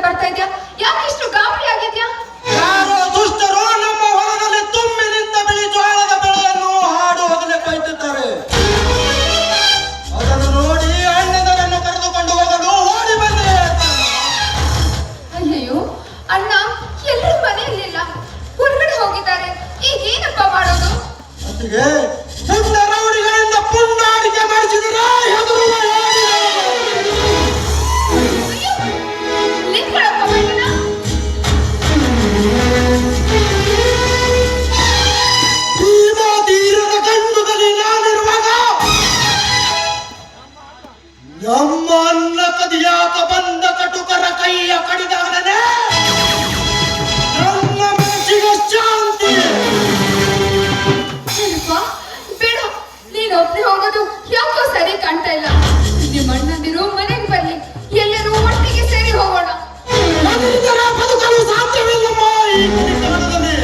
ಬರ್ತಾ ಇದ್ಯಾ? ಯಾಕೆ ಇಷ್ಟು ಗಾಬರಿ ಆಗಿದ್ಯಾ? ಯಾರೋ ದುಷ್ಟರು ನಮ್ಮ ಹೊಲದಲ್ಲಿ ತುಂಬಿ ನಿಂತ ಬಿಳಿ ಜೋಳದ ಬೆಳೆಯನ್ನು ಹಾಡು ಹೋಗಲೆ ಕೊಯ್ಯುತ್ತಾರೆ. ಅದನ್ನು ನೋಡಿ ಅಣ್ಣನನ್ನು ಕರೆದುಕೊಂಡು ಹೋಗಲು ಓಡಿ ಬಂದೆ. ಅಯ್ಯಯ್ಯೋ ಅಣ್ಣ, ಎಲ್ಲರೂ ಮನೆಯಲ್ಲಿಲ್ಲ, ಹೊರಗಡೆ ಹೋಗಿದ್ದಾರೆ. ಈಗ ಏನಪ್ಪ ಮಾಡೋದು? ಅದಕ್ಕೆ ಪುಂಡ ರೌಡಿಗಳಿಂದ ಪುಂಡಾಟಿಕೆ ಮಾಡಿಸಿದರೆ ಹೆದರುವ ನಿಂತ್ಕೊಳಪ್ಪ ಬಣ್ಣನ. ಭೀಮಾ ತೀರದ ಗಂಡುದಲ್ಲಿ ನಾನಿರುವಾಗ ನಮ್ಮ ಅನ್ನ ಕದಿಯಾಕ ಬಂದ ಕಟುಕರ ಕೈಯ ಕಡಿದಾಗಲೇ ನನ್ನ ಮನಸ್ಸಿಗೆ ಶಾಂತಿ. ಬೇಡ, ನೀನೊಬ್ಬನೇ ಹೋಗೋದು ಯಾಕೋ ಸರಿ ಕಾಣ್ತಾ ಇಲ್ಲ. ನಿಮ್ಮ ಅಣ್ಣಂದಿರು ಮನೆಗೆ ಬರ್ಲಿ, ಎಲ್ಲರೂ ಒಟ್ಟಿಗೆ ಸೇರಿ ಹೋಗೋಣ. ಅದರಿಂದ ಬದುಕಲು ಸಾಧ್ಯವಿಲ್ಲಮ್ಮ. ಈ ಕಲಿಕಾಲದಲ್ಲಿ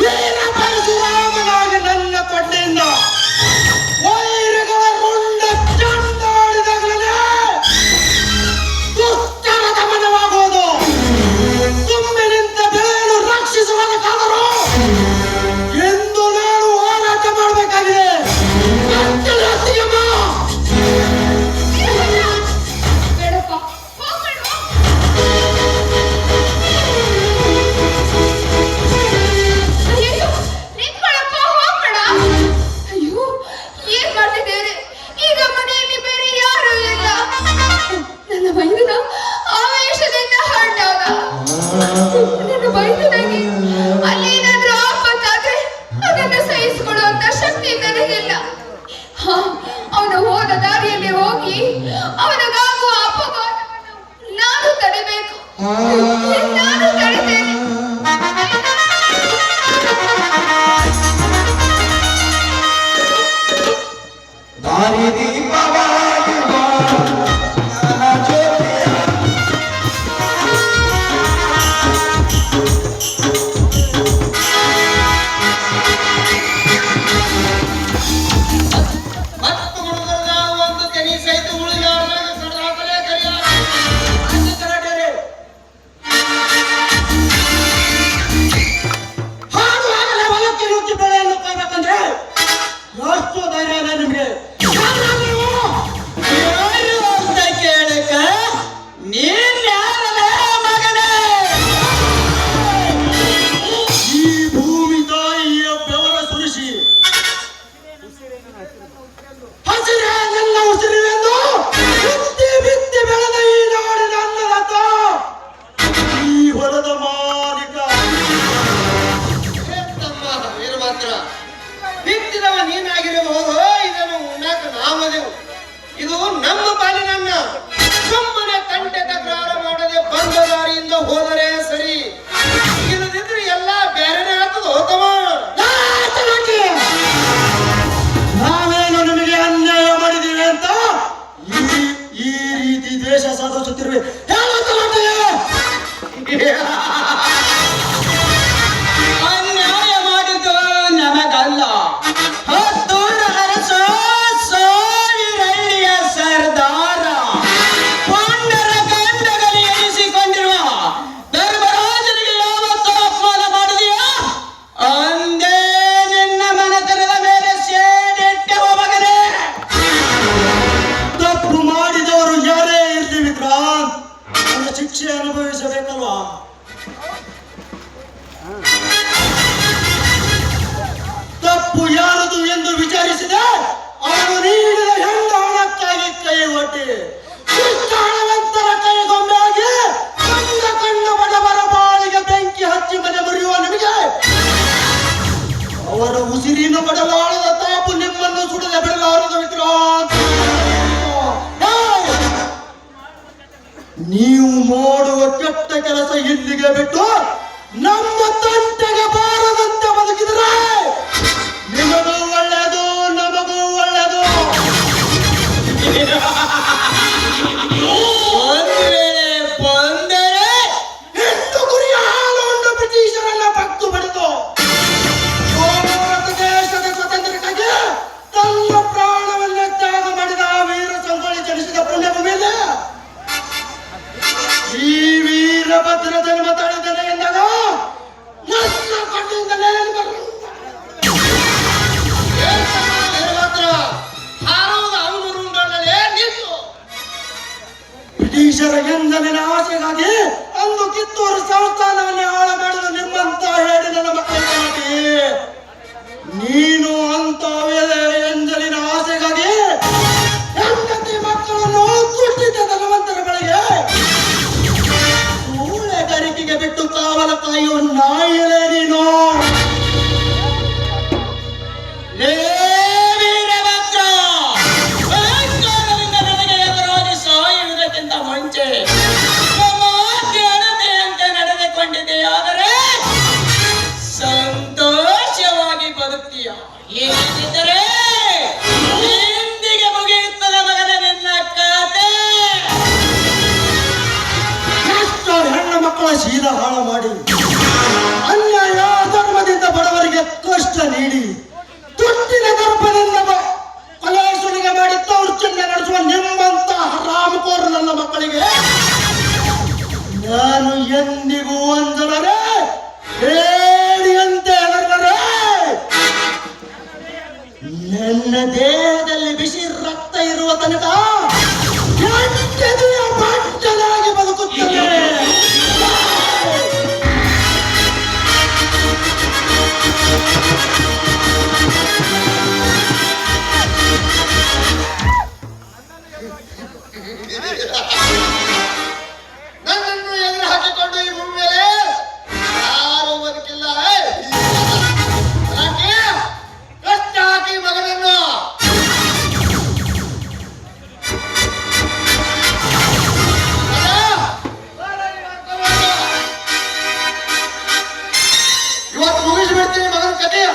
ವೀರ ಪರಶುರಾಮನಾಗಿ ನನ್ನ ಕೊಡ್ಡೆಯಿಂದ ವೈರಿಗಳ ರುಂಡ ಚಂಡಾಡಿದಾಗಲೇ ದುಷ್ಟರ ದಮನವಾಗುವುದು. ತುಂಬಿ ನಿಂತ ಬೆಳೆಯನ್ನು ರಕ್ಷಿಸುವುದಕ್ಕಾದರೂ ಎಂದು ನಾನು ಹೋರಾಟ ಮಾಡಬೇಕಾಗಿದೆ. ಬೇಡಪ್ಪ, ಹೋಗೋಣ. ಅಯ್ಯಯ್ಯೋ, ನಿಂತ್ಕೊಳಪ್ಪ, ಹೋಗೋಣ. ಅಯ್ಯೋ, ಏನ್ ಮಾಡ್ತಿದ್ದೇನೆ? ಈಗ ಮನೆಯಲ್ಲಿ ಬೇರೆ ಯಾರು ಇಲ್ಲ. ನನ್ನ ಮೈದುನ ಆವೇಶದಿಂದ ಹೊರಟವನ. ನನ್ನ ಮೈದುನಾಗಿ ಅಲ್ಲೇನಾದ್ರೂ ಆಪತ್ತಾದ್ರೆ ಅದನ್ನ ಸಹಿಸಿಕೊಳ್ಳುವಂತ ಶಕ್ತಿ ನನಗಿಲ್ಲ. ಅವನ ಹೋದ ದಾರಿಯಲ್ಲಿ ಹೋಗಿ ಅವನಿಗಾಗುವ ಅಪಘಾತವನ್ನು ನಾನು ತಡೆಬೇಕು. ನಾನು ತಡೆತೇನೆ. ದಾರಿ ದೀಪವಾಗಿ ಬಾ ಜ್ಯೋತಿ. ಹತ್ತು ಹುಡುಗರ ಒಂದು ತೆನಿ ಸಹಿತ ಉಳಿದಾರನಾಗ ಕಡದಾಕಲೇ ಕರಿಯಾರ ಅಂದು ಕರಾಟೇರಿ. ಹಾಡು ಆಗಲೇ ಹೊಲಕ್ಕೆ ನುಗ್ಗಿ ಬೆಳೆಯನ್ನು ಕೊಯ್ಬೇಕಂದ್ರೆ ಎಷ್ಟು ಧೈರ್ಯ ಇದೆ ನಿಮ್ಗೆ? ಯಾರು ಅಂತ ಕೇಳಕ ನೀನ್ ಯಾರಲೇ ಮಗನೇ? ಈ ಭೂಮಿ ತಾಯಿಯ ಬೆವರ ಸುರಿಸಿ ಹಸಿರೇ ನನ್ನ ಉಸಿರಿನೆಂದು ಬಿತ್ತಿ ಬಿತ್ತಿ ಬೆಳೆದ ಈ ನಾಡಿನ ಅನ್ನದಾತ, ಈ ಹೊಲದ ಮಾಲೀಕ. ತಮ್ಮ ವೀರಭದ್ರ, ಬಿತ್ತಿದವ ನೀನಾಗಿರಬಹುದು, ಇದನ್ನು ಉಣ್ಣಾಕ ನಾಮದೆವು. ಇದು ನಮ್ಮ ಪಾಲಿನನ್ನ. ಸುಮ್ಮನೆ ತಂಟೆ ತಕರಾರು ಮಾಡದೆ ಬಂದ ದಾರಿಯಿಂದ ಹೋದರೆ ಸರಿ, ಇಲ್ಲದಿದ್ರೆ ಎಲ್ಲ ಬೇರೆನೇ ಆಗ್ತದ. ಹೋತಮ ನಾವೇನು ನಿಮಗೆ ಅನ್ಯಾಯ ಮಾಡಿದ್ದೀವಿ ಅಂತ ಈ ರೀತಿ ದೇಶ ಸಾಧಿಸುತ್ತಿರುವೆ ಅನ್ಯಾಯ ಮಾಡಿದ್ದು ನಮಗಲ್ಲ, ಹತ್ತೂರ ಅರಸ ಸಾವಿರಳ್ಳಿಯ ಸರ್ದಾರ ಪುಂಡರ ಗಂಡಗಲಿ ಎನಿಸಿಕೊಂಡಿರುವ ಧರ್ಮರಾಜನಿಗೆ ಯಾವತ್ತೂ ಅಪಮಾನ ಮಾಡಿದೆಯಾ? ಅಂದೇ ನಿನ್ನ ಮನೆತನದ ಮೇಲೆ ಸೇಡಿಟ್ಟೆ ಮಗನೇ. ತಪ್ಪು ಮಾಡಿದವರು ಯಾರೇ ಇರಲಿ ವಿಕ್ರಾಂತ್, ಅವರ ಶಿಕ್ಷೆ ಅನುಭವಿಸಬೇಕಲ್ವಾ? ತಪ್ಪು ಯಾರದು ಎಂದು ವಿಚಾರಿಸಿದೆ ಅವನು ನೀಡಿದ ಹೆಂಡ ಹಣಕ್ಕಾಗಿ ಕೈ ಒಡ್ಡಿ ಹಣವಂತರ ಕೈಗೊಂಬೆಯಾಗಿ ಕಂಡ ಕಣ್ಣ ಬಡವರ ಬಾಳಿಗೆ ಬೆಂಕಿ ಹಚ್ಚಿ ಮನೆ ಮುರಿಯುವ ನಿಮಗೆ ಅವರ ಉಸಿರಿನ ಬಡಲಾಳದ ತಾಪು ನಿಮ್ಮನ್ನು ಸುಡದೆ ಬಿಡಲಾರದು ವಿಕ್ರಾಂತ್. ನೀವು ಮಾಡುವ ಕೆಟ್ಟ ಕೆಲಸ ಇಲ್ಲಿಗೆ ಬಿಟ್ಟು ನಮ್ಮ ತಂಟೆಗೆ ಬಾರದಂತೆ ಬದುಕಿದರೆ ನಿಮಗೂ ಒಳ್ಳೆಯದು, ನಮಗೂ ಒಳ್ಳೆಯದು. ಒಂದು ವೇಳೆ ಬಂದರೆ ಹೆಣ್ಣು ಕುರಿಯ ಹಾಲು ಉಂಡು ಬ್ರಿಟಿಷರನ್ನ ಬಗ್ಗು ಬಡಿದು ಭಾರತ ದೇಶದ ಸ್ವತಂತ್ರಕ್ಕಾಗಿ ತನ್ನ ಪ್ರಾಣವನ್ನೇ ತ್ಯಾಗ ಮಾಡಿದ ಆ ವೀರ ಸಂಗೊಳ್ಳಿ ಜನಿಸಿದ ಪುಣ್ಯಭೂಮಿಯಲ್ಲಿ ಈ ವೀರಭದ್ರ ಜನ್ಮ ತಾಳಿದ್ದೇನೆ ಎಂದಾಗ ನನ್ನ ಕಣ್ಣಿಂದ ನೆರಳು ಬರಲಿಲ್ಲ. ವೀರಭದ್ರ ಹಾರುವುದು ಅವನು ರುಂಡೊಳ್ಳಲೇ ನಿಂತು ಬ್ರಿಟಿಷರ ಎಂದಲಿನ ಆಸೆಗಾಗಿ ಅಂದು ಕಿತ್ತೂರು ಸಂಸ್ಥಾನವನ್ನೇ ಹಾಳು ಮಾಡಿದ ನಿಮ್ಮಂತ ಹೇಳಿ ನನ್ನ ಮಕ್ಕಳಿಗೆ ನೀನು ಅಂತ ಎಂಜಲಿನ ಆಸೆಗಾಗಿ ಹೆಂಡತಿ ಮಕ್ಕಳನ್ನು ತುಟ್ಟಿದ್ದ ಧನವಂತರ ಬಳಿಗೆ ಗರಿಕೆಗೆ ಬಿಟ್ಟು ಕಾವಲ ಕಾಯುವ ನಾಯಿಲೆ ನೀನು. ವೀರಭದ್ರ ಅಹಂಕಾರದಿಂದ ನನಗೆ ಎದುರಾಗಿ ಸಾಯುವುದಕ್ಕಿಂತ ಮುಂಚೆ ಸಮಾಧಾನತೆಯಂತೆ ನಡೆದುಕೊಂಡಿದೆಯಾದರೆ ಸಂತೋಷವಾಗಿ ಬದುಕ್ತೀಯ. ಏನಿದ್ದರೆ ಇಂದಿಗೆ ಮುಗಿಯುತ್ತದೆ ಮಗನೇ ನಿನ್ನ ಕತೆ. ಎಷ್ಟೋ ಹೆಣ್ಣು ಮಕ್ಕಳ ಶೀಲ ಹಾಳು ಮಾಡಿ ಅನ್ಯಾಯ ಧರ್ಮದಿಂದ ಬಡವರಿಗೆ ಕಷ್ಟ ನೀಡಿ ತುಟ್ಟಿನ ಗರ್ಭದಿಂದ ಕೊಲೆ ಸುಲಿಗೆ ಮಾಡಿ ದೌರ್ಜನ್ಯ ನಡೆಸುವ ನಿಮ್ಮಂತ ರಾಮಕೋರು ನನ್ನ ಮಕ್ಕಳಿಗೆ ನಾನು ಎಂದಿಗೂ ಅಂಜಲರೇ ಹೇಳಿಯಂತೆ ಅಲರೇ. ನನ್ನ ದೇಹದಲ್ಲಿ ಬಿಸಿ ರಕ್ತ ಇರುವ ತನಕ ಎಂಟನೆಯ ಮಂಟನಾಗಿ ಬದುಕುತ್ತೇನೆ. ನನ್ನನ್ನು ಎದುರು ಹಾಕಿಕೊಂಡು ಈ ಭೂಮಿ ಮೇಲೆ ಯಾರು ಬದುಕಿಲ್ಲ. ಯಾಕೆ ಕಷ್ಟ ಹಾಕಿ ಮಗನನ್ನು ಇವತ್ತು ಮುಗಿಸಿಬಿಡ್ತೀನಿ ಮಗನ ಕಥೆಯ.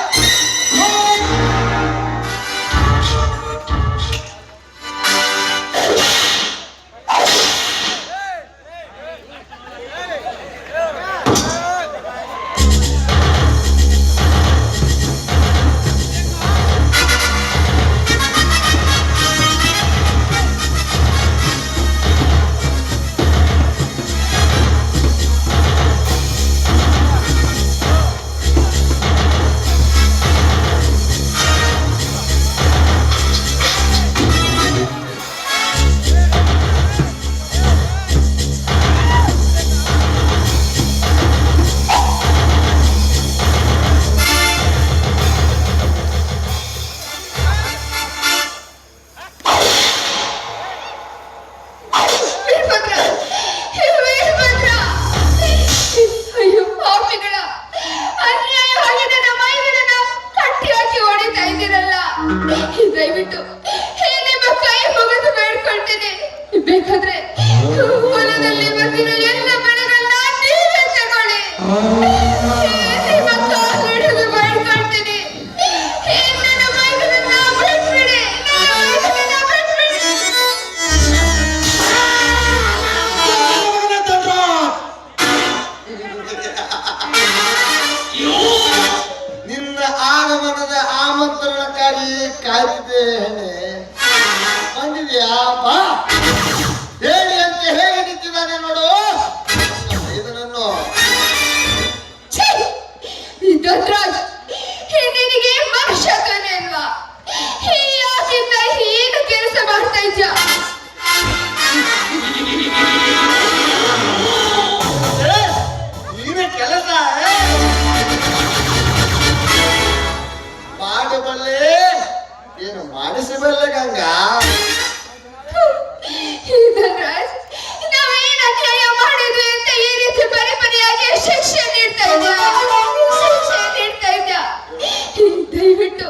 ಅಯ್ಯೋ ಪಾಪಿಗಳ ಅನ್ಯಾಯವಾಗಿ ನನ್ನ ಮೈದನನ್ನ ಕಟ್ಟಿ ಹಾಕಿ ಹೊಡಿತಾ ಇದ್ದೀರಲ್ಲ. ದಯವಿಟ್ಟು ನಿಮ್ಮ ಕೈ ಮುಗಿದು ಬೇಡ್ಕೊಳ್ತೇನೆ. ಬೇಕಾದ್ರೆ ಹೊಲದಲ್ಲಿ ಬಂದಿರೋ ಎಲ್ಲ ಮನೆಗಳನ್ನ ನೀವೇ ತಗೊಳ್ಳಿ. ನಿಮ್ಮ ಕಾಲು ಹಿಡಿದು ಬೇಡ್ಕೊಳ್ತೇನೆ. ನನ್ನ ಮೈದನನ್ನ ಬಿಟ್ಬಿಡಿ. ನನ್ನ ಮೈದನನ್ನ ಬಿಟ್ಬಿಡಿ. ನಿನ್ನ ಆಗಮನದ ಆಮಂತ್ರಣಕ್ಕಾಗಿ ಕಾದಿದ್ದೇನೆ. ಬಂದಿದ್ಯಾ ಬಾ. ಹೇಳಿ ಅಂತ ಹೇಗೆ ನಿಂತಿದ್ದಾನೆ ನೋಡು ಇದನನ್ನು. ಛೀ! ಈ ಧನ್ರಾಜ್, ನಿನಗೆ ಮನುಷ್ಯತ್ವನೇ ಅಲ್ವಾ? ಯಾಕಿಂದ ಏನು ಕೆಲಸ ಮಾಡ್ತಾ ಇದ್ಯಾ? ನೀನೇ ಕೆಲಸ ಮಾಡಬಲ್ಲೆ ಏನು ಮಾಡಿಸಬಲ್ಲೆ ಗಂಗಾ. ಧನ್ರಾಜ್, ನಾವೇನು ಅನ್ಯಾಯ ಮಾಡಿದ್ವಿ ಅಂತ ಈ ರೀತಿ ಪರಿಪರಿಯಾಗಿ ಶಿಕ್ಷೆ ನೀಡ್ತಾ ಇದ್ಯಾ? ದಯವಿಟ್ಟು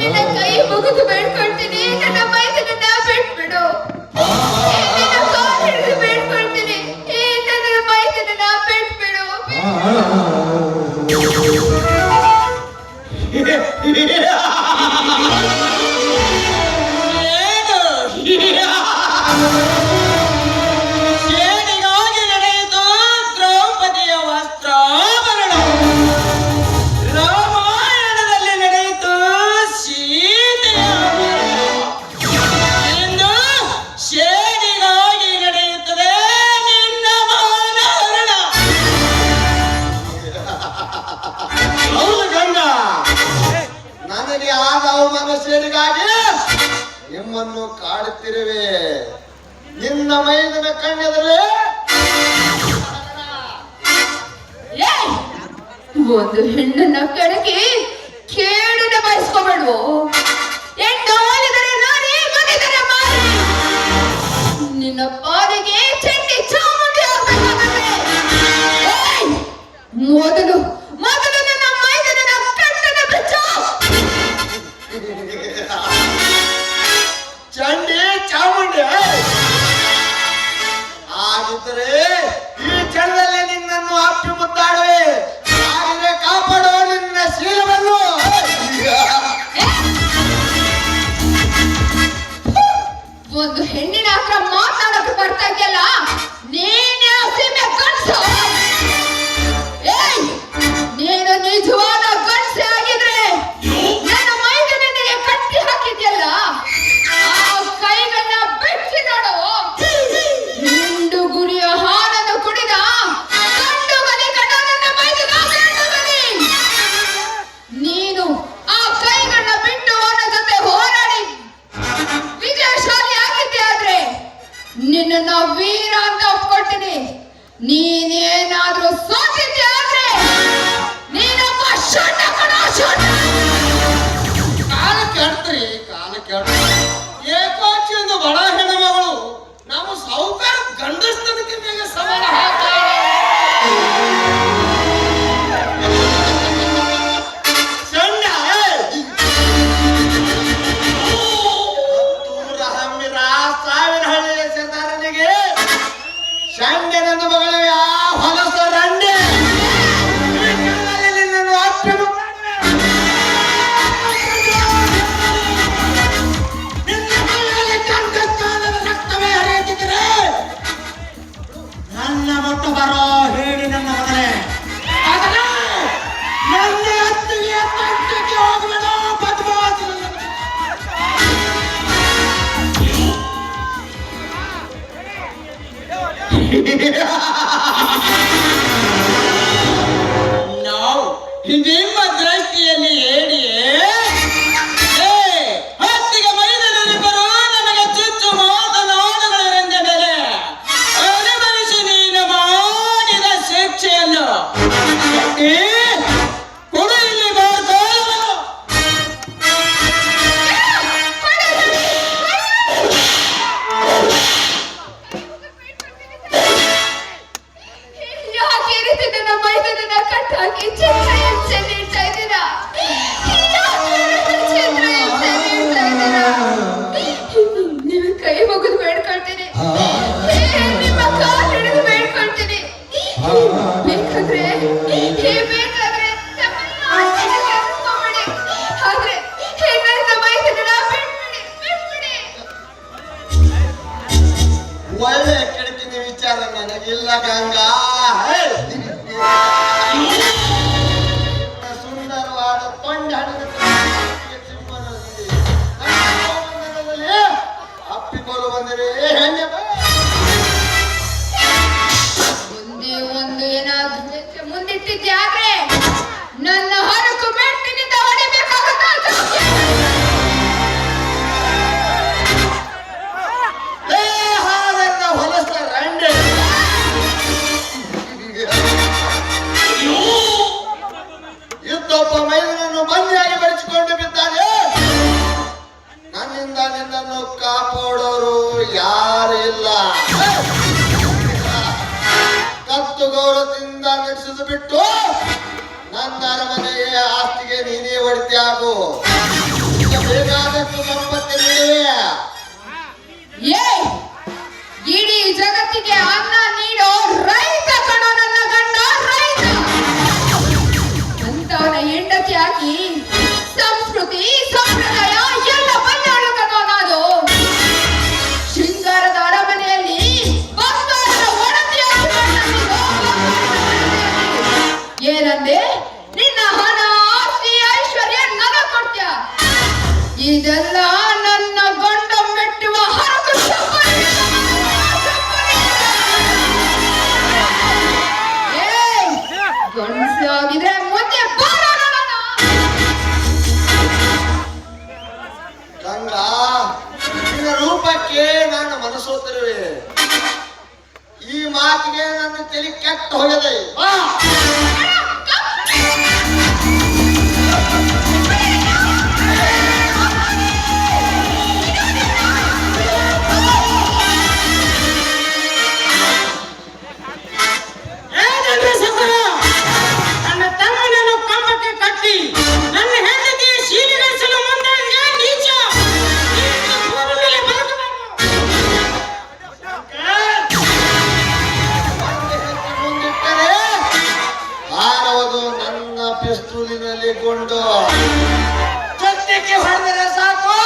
ನಿನ್ನ ಕೈ ಮುಗಿದು ಬೇಡ್ಕೊಳ್ತೀನಿ. ನನ್ನ ಮೈದನನ್ನ ಬಿಟ್ಬಿಡು. ನಿನ್ನ ಕಾಲು ಹಿಡಿದು ಬೇಡ್ಕೊಳ್ತೀನಿ. ನನ್ನ ಮೈದನನ್ನ ಬಿಟ್ಬಿಡು. ಅವಮಾನ ಸೇರಿಗಾಗಿ ನಿಮ್ಮನ್ನು ಕಾಡುತ್ತಿರುವೆ. ನಿನ್ನ ಮೈದನ ಕಣ್ಣೆದರೆ ಏಯ್! ಒಂದು ಹೆಣ್ಣನ್ನ ಕಡೆಗೆ ಕೇಳನ್ನ ಬಯಸ್ಕೋಬೇಡ್ವೋ. ಹೆಣ್ಣು ಒಲಿದರೆ ನಾರಿ, ಮಗಿದರೆ ಮಾರಿ. ನಿನ್ನ ಪಾಲಿಗೆ ಚಂಡಿ ಚಾಮುಂಡಿ ಆಗ್ಬೇಕಾಗತ್ತೆ. ಏಯ್! ಮೊದಲು ನನ್ನ ಮೈದನ ಕಣ್ಣನ್ನ ಬಿಚ್ಚು. ಚಂಡಿ ಚಾಮುಂಡಿ ಆಗಿದ್ದರೆ ಈ ಕ್ಷಣದಲ್ಲಿ ನಿನ್ನನ್ನು ಅಪ್ಪಿ ಮುದ್ದಾಡುವೆ. ಹಾಗೆ ಕಾಪಾಡುವ ನಿನ್ನ ಶೀಲವನ್ನು. ಒಂದು ಹೆಣ್ಣಿನ ಹತ್ರ ಮಾತಾಡಕ್ಕೆ ಬರ್ತಾ ಇದೆಯಲ್ಲ, ನೀನೇ ಸೀಮೆ ಕನ್ಸು. ಏಯ್! ನೀನು ನಿಜವಾದ ಕನ್ಸೆ ಆಗಿದ್ರೆ ನನ್ನ ಮೈದನಿಗೆ ಕಟ್ಟಿ ಹಾಕಿದ್ಯಲ್ಲ, ಆ ಕೈಗಳನ್ನ ಬಿಚ್ಚಿ ನೋಡು. ಹಿಂಡು ಗುರಿಯ ಹಾಲನ್ನು ಕುಡಿದ ಗಂಡು ಗಲಿ ಗಂಡ ನನ್ನ ಮೈದನ ಗಂಡು ಗಲಿ. ನೀನು ಆ ಕೈಗಳನ್ನ ಬಿಟ್ಟು ಅವನ ಜೊತೆ ಹೋರಾಡಿ ವಿಜಯಶಾಲಿ ಆಗಿದ್ದೆ ಆದ್ರೆ ನಿನ್ನ ವೀರ ಅಂತ ಒಪ್ಕೊಳ್ತೀನಿ. ನೀನೇನಾದ್ರೂ ಸೋತಿದ್ದೆ ಆದ್ರೆ ನೀನೊಬ್ಬ ಶೂಟ ಕಣೋ, ಶೂಟ. ಕಾಲ ಕೆಡ್ತ್ರಿ, ಕಾಲ ಕೆಡ್ತ್ರಿ. ಏಕಾಚಿ ಒಂದು ಬಡ ಹೆಣ್ಣುಮಗಳು ನಮ್ಮ ಸಾಹುಕಾರ ಗಂಡಸ್ತನಕ್ಕೆ ಬೇಗ ಸವಾಲ ಹಾಕ್ತಾರೆ. ಚಂಡ ಹತ್ತೂರ ಹಮ್ಮಿರ ಸಾವಿರ ಹಳ್ಳಿಯ ಸರ್ದಾರನಿಗೆ ಶಂಡೆನನ್ನು ಮಗಳಿವೆ ಆ ಹೊಲಸ ರಂಡೆ. ನಿನ್ನನ್ನು ಅಪ್ಪಿ ನನ್ನ ಮೊಟ್ಟ ಬರೋ ಹೇಳಿ ನನ್ನ ಮಗನೇ, ನನ್ನ ಹತ್ತಿಗೆ ಕಂಠಕ್ಕೆ ಹೋಗಬೇಡ ಪದ್ಮಾವತಿ. ನಾವು ನಿಮ್ಮ ದೃಷ್ಟಿಯಲ್ಲಿ ಹೇಳಿಯೇ ಹತ್ತಿಗೆ ಮೈದನಲ್ಲಿ ಬರುವ ನಮಗೆ ಚುಚ್ಚು ಮಾತನಾಡುಗಳೆಂದ ಮೇಲೆ ಅನುಭವಿಸಿ ನೀನು ಮಾಡಿದ ಶಿಕ್ಷೆಯನ್ನು ಕೊಡು ಇಲ್ಲಿ ಬಾರ್ಕೋಲವನ್ನು. ಯಾಕೆ ಈ ರೀತಿ ನನ್ನ ಮೈದನನ್ನ ಕಟ್ಟಾಕಿ ಚಿತ್ರ ಹಿಂಸೆ ನೀಡ್ತಾ ಇದ್ದೀರಾ? ಯಾಕೆ ಈ ರೀತಿ ಚಿತ್ರ ಹಿಂಸೆ ನೀಡ್ತಾ ಇದ್ದೀರಾ? ನಿಮ್ಮ ಕೈ ಮುಗಿದು ಬೇಡ್ಕೊಳ್ತೀನಿ, ನಿಮ್ಮ ಕಾಲು ಹಿಡಿದು ಬೇಡ್ಕೊಳ್ತೀನಿ. ಬೇಕಾದ್ರೆ ತಮ್ಮನ್ನ ಆಚೆಗೆ ಕರ್ಸ್ಕೊಂಬಿಡಿ. ಆದ್ರೆ ಹೆಣ್ಣಾದ ಮೈದನನ್ನ ಬಿಟ್ಬಿಡಿ. ಒಳ್ಳೆ ಕೆಡಕಿನ ವಿಚಾರ ನನಗಿಲ್ಲ ಗಂಗಾ. ಸುಂದರವಾದ ಕೊಂಡ ಅಪ್ಪಿಕೊಳ್ಳು ಬಂದರೆ ಹೆಣ್ಣೆ ಮುಂದೆ ಒಂದು ಏನಾದ್ರೂ ಹೆಚ್ಚು ಮುಂದಿಟ್ಟಿದ್ಯಾದ್ರೆ ನನ್ನ ಹರಕು ಮೆಟ್ಟಿನಿಂದ ಹೊಡಿಬೇಕಾಗುತ್ತಾ? ಹಾಲನ್ನ ಹೊಲಸ ರಂಡೆ. ಇದ್ದೊಬ್ಬ ಮೈದನನ್ನು ಬಂದಿಯಾಗಿ ಬರೆಸಿಕೊಂಡು ಬಿದ್ದಾನೆ. ನನ್ನಿಂದ ನಿನ್ನನ್ನು ಕಾಪಾಡೋರು ಯಾರು ಇಲ್ಲ. ಕತ್ತು ಗೌರವದಿಂದ ನಡೆಸಿದು ಬಿಟ್ಟು ನನ್ನ ಅರಮನೆಯ ಆಸ್ತಿಗೆ ನೀನೇ ಒಡ್ತಿ ಆಗು. ಬೇಕಾದಷ್ಟು ಸಂಪತ್ತಿ ನೀಡುವೆ. ಏಯ್! ಇಡೀ ಜಗತ್ತಿಗೆ ಅನ್ನ ನೀಡೋ ರೈತ ಕಣೋ ನನ್ನ ಗಂಡ, ರೈತ. ಅಂತವನ ಹೆಂಡತಿ ಆಗಿ ಸಂಸ್ಕೃತಿ ಸಂಪ್ರದಾಯ ಎಲ್ಲ ಬಲ್ಲಾಳು ಕಣೋ ನಾನು. ಶೃಂಗಾರದ ಅರಮನೆಯಲ್ಲಿ ಬಂಗಾರದ ಒಡತಿಯಾಗಿ ಬಂದಿರೋ ಏನಂದೆ? ನಿನ್ನ ಹಣ ಆಸ್ತಿ ಐಶ್ವರ್ಯ ನನ ಕೊಡ್ತ್ಯಾ? ಇದೆಲ್ಲ ನನ್ನ ಗಂಡ ಮೆಟ್ಟುವ ಹರಕು ಸಂಪರ್ಕ. ಮಾತಿಗೆ ನನ್ನ ತಲೆ ಕೆಟ್ಟ ಹೋಗಿದೆ. ಬಾ. ನನ್ನ ತಮ್ಮನನ್ನು ಕಂಬಕ್ಕೆ ಕಟ್ಟಿ ನನ್ನ ಹೆಂಡತಿಯ ಶೀಲಿಗಳಿಸಲು ಮುಂದಾಗಿಯ ನೀಚ ನೀನು ಭೂಮಿ ಮೇಲೆ ಬದುಕಬೇಕು. ಮುಂದಿಟ್ಟರೆ ಹಾರವುದು ನನ್ನ ಪಿಸ್ತೂಲಿನಲ್ಲಿ ಗುಂಡು. ಸತ್ಯಕ್ಕೆ ಹೊಡೆದರೆ ಸಾಕು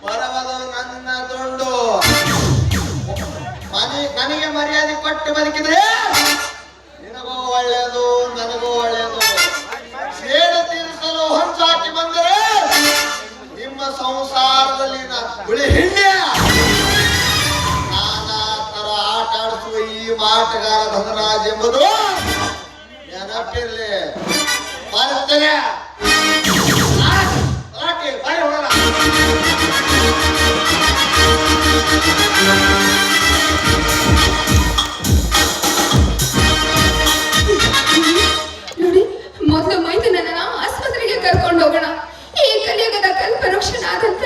ಬರವುದು ನನ್ನ ದುಂಡು. ನನಗೆ ಮರ್ಯಾದೆ ಕೊಟ್ಟು ಬದುಕಿದ್ರೆ ನಿನಗೂ ಒಳ್ಳೆಯದು ನನಗೂ ಒಳ್ಳೆಯದು. ಸೇಡು ತೀರಿಸಲು ಹೊಂಚಾಕಿ ಬಂದರೆ ನಿಮ್ಮ ಸಂಸಾರದಲ್ಲಿ ಹುಳಿ ಹಿಂಡ್ಯ. ನಾನಾ ತರ ಆಟ ಆಡಿಸುವ ಈ ಮಾಟಗಾರ ಧನರಾಜ್ ಎಂಬುದು ನೆನಪಿರ್ಲಿ. ಬರ್ತೇನೆ ಬಾರಿ ಹೋಗೋಣ. ನೋಡಿ, ಮೊದಲು ಮೈದನನ್ನ ಆಸ್ಪತ್ರೆಗೆ ಕರ್ಕೊಂಡು ಹೋಗೋಣ. ಈ ಕಲಿಯುಗದ ಕಲ್ಪವೃಕ್ಷನಾದಂತ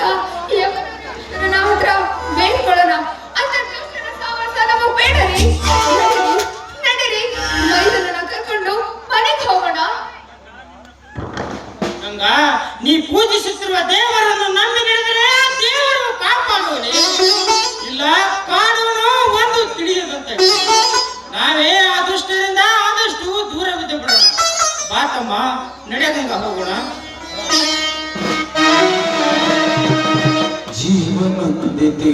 ಯವನ ಹತ್ರ ಬೇಡ್ಕೊಳ್ಳೋಣ. ಅಂತ ದುಷ್ಟರ ಸಹವಾಸ ನಮಗೆ ಬೇಡರಿ. ನಡೀರಿ, ಮೈದನನ್ನ ಕರ್ಕೊಂಡು ಮನೆಗೆ ಹೋಗೋಣ. ಗಂಗ, ನೀ ಪೂಜಿಸುತ್ತಿರುವ ದೇವರನ್ನು ನಂಬಿ ನಡೆದರೆ ದೇವರು ಕಾಪಾಡುವನೇ, ಇಲ್ಲ ಕಾಡುವನು ಒಂದು ತಿಳಿಯದಂತೆ. ನಾವೇ ಆ ದುಷ್ಟರಿಂದ ಆದಷ್ಟು ದೂರವಿದ್ದು ಬಿಡೋಣ. ಬಾತಮ್ಮ, ನಡೆ ಗಂಗ, ಹೋಗೋಣ. ಜೀವನಂದಿದೆ